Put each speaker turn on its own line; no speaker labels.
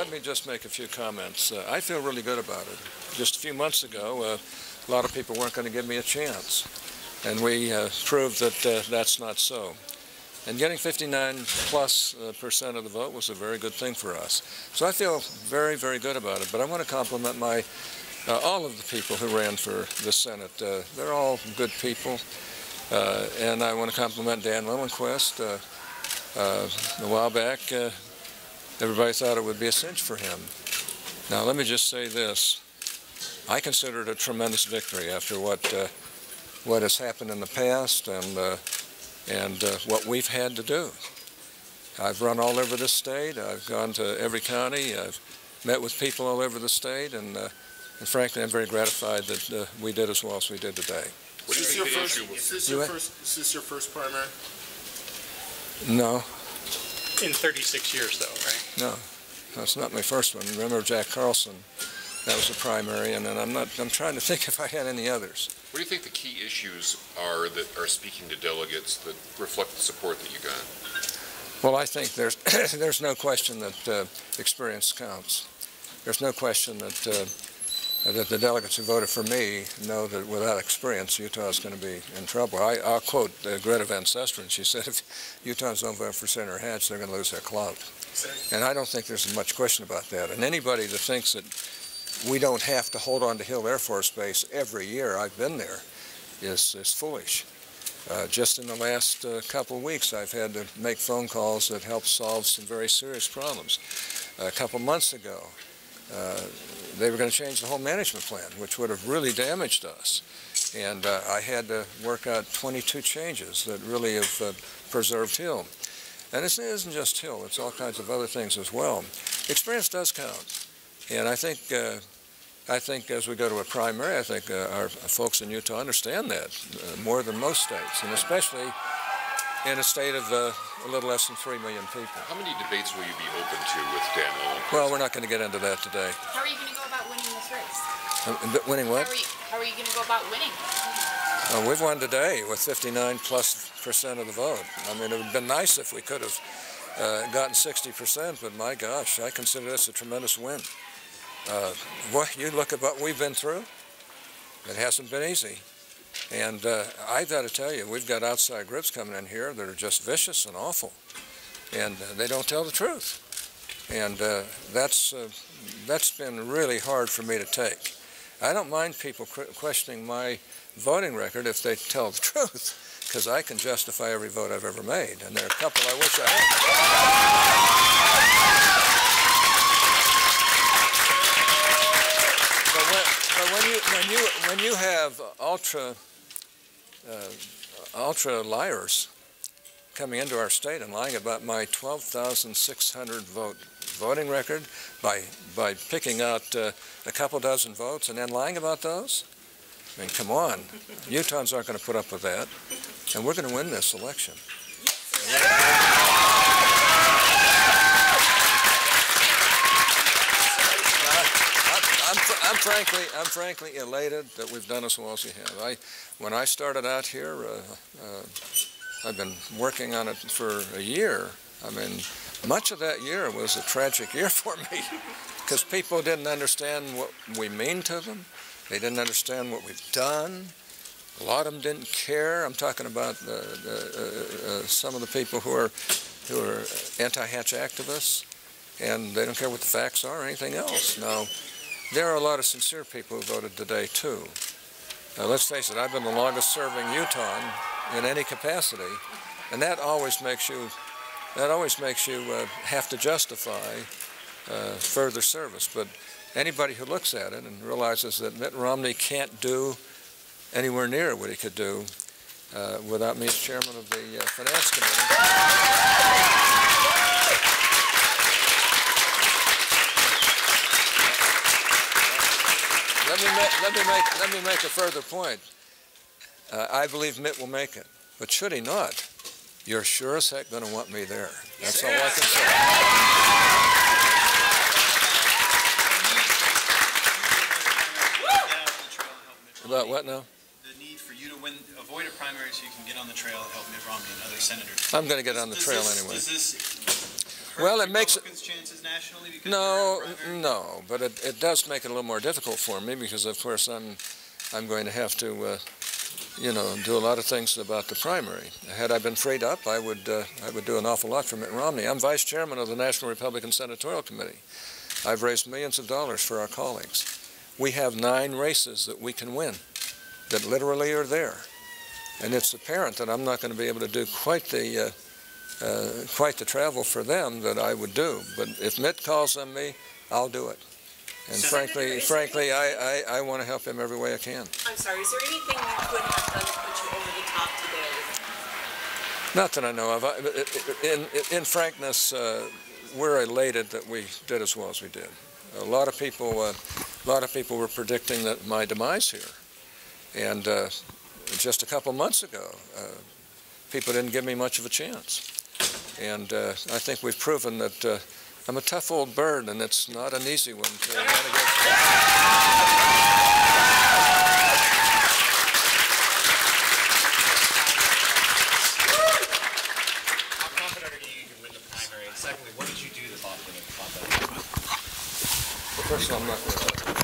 let me just make a few comments. I feel really good about it. Just a few months ago, a lot of people weren't going to give me a chance, and we proved that that's not so. And getting 59+% of the vote was a very good thing for us. So I feel very, very good about it. But I want to compliment all of the people who ran for the Senate. They're all good people. And I want to compliment Dan Lillenquist. A while back, everybody thought it would be a cinch for him. Now, let me just say this. I consider it a tremendous victory after what has happened in the past and what we've had to do. I've run all over this state. I've gone to every county. I've met with people all over the state, and frankly, I'm very gratified that we did as well as we did today.
Is this your first primary?
No.
In 36 years, though, right?
No, that's not my first one. Remember Jack Carlson? That was a primary, and then I'm trying to think if I had any others.
What do you think the key issues are that are speaking to delegates that reflect the support that you got?
Well, I think there's no question that experience counts. There's no question that the delegates who voted for me know that without experience, Utah is going to be in trouble. I'll quote Greta Van Susteren. She said, if Utahns don't vote for Senator Hatch, they're going to lose their clout. And I don't think there's much question about that. And anybody that thinks that we don't have to hold on to Hill Air Force Base every year, I've been there, is foolish. Just in the last couple of weeks, I've had to make phone calls that help solve some very serious problems. A couple months ago, they were going to change the whole management plan, which would have really damaged us. And I had to work out 22 changes that really have preserved Hill. And it isn't just Hill, it's all kinds of other things as well. Experience does count. And I think as we go to a primary, I think our folks in Utah understand that more than most states, and especially in a state of a little less than 3 million people.
How many debates will you be open to with Dan Lillenquist?
Well, we're not going to get into that today.
How are you going to go about winning this race?
Winning what?
How are you going to go about winning?
We've won today with 59+% of the vote. I mean, it would have been nice if we could have gotten 60%, but my gosh, I consider this a tremendous win. You look at what we've been through. It hasn't been easy. And I've got to tell you, we've got outside groups coming in here that are just vicious and awful. And they don't tell the truth. And that's been really hard for me to take. I don't mind people questioning my voting record if they tell the truth, because I can justify every vote I've ever made. And there are a couple I wish I had. But when you have ultra liars coming into our state and lying about my 12,600 voting record by picking out a couple dozen votes and then lying about those, I mean, come on, Utahns aren't going to put up with that, and we're going to win this election. I'm frankly elated that we've done as well as we have. When I started out here, I've been working on it for a year. I mean, much of that year was a tragic year for me because people didn't understand what we mean to them. They didn't understand what we've done. A lot of them didn't care. I'm talking about some of the people who are anti-Hatch activists, and they don't care what the facts are or anything else. Now, there are a lot of sincere people who voted today, too. Let's face it, I've been the longest-serving Utahn in any capacity, and that always makes you have to justify further service. But anybody who looks at it and realizes that Mitt Romney can't do anywhere near what he could do without me as chairman of the Finance Committee. Let me make a further point. I believe Mitt will make it, but should he not, you're sure as heck going to want me there. That's all I can say. About what now?
The need for you to avoid a primary so you can get on the trail and help Mitt Romney and other senators.
I'm going to get on the trail anyway.
Does this
well, it makes
Republicans chances nationally? Because
No,
you're in a primary?
no, but it does make it a little more difficult for me because, of course, I'm going to have to, do a lot of things about the primary. Had I been freed up, I would do an awful lot for Mitt Romney. I'm vice chairman of the National Republican Senatorial Committee. I've raised millions of dollars for our colleagues. We have 9 races that we can win, that literally are there, and it's apparent that I'm not going to be able to do quite the travel for them that I would do. But if Mitt calls on me, I'll do it. And frankly, I want to help him every way I can.
I'm sorry, is there anything you could have done to put you over the top today?
Not that I know of. In frankness, we're elated that we did as well as we did. A lot of people were predicting that my demise here, and just a couple months ago, people didn't give me much of a chance. And I think we've proven that I'm a tough old bird, and it's not an easy one to run against.
How confident are you can win the primary? And secondly, what did you do to bother the
First of all, I'm not going to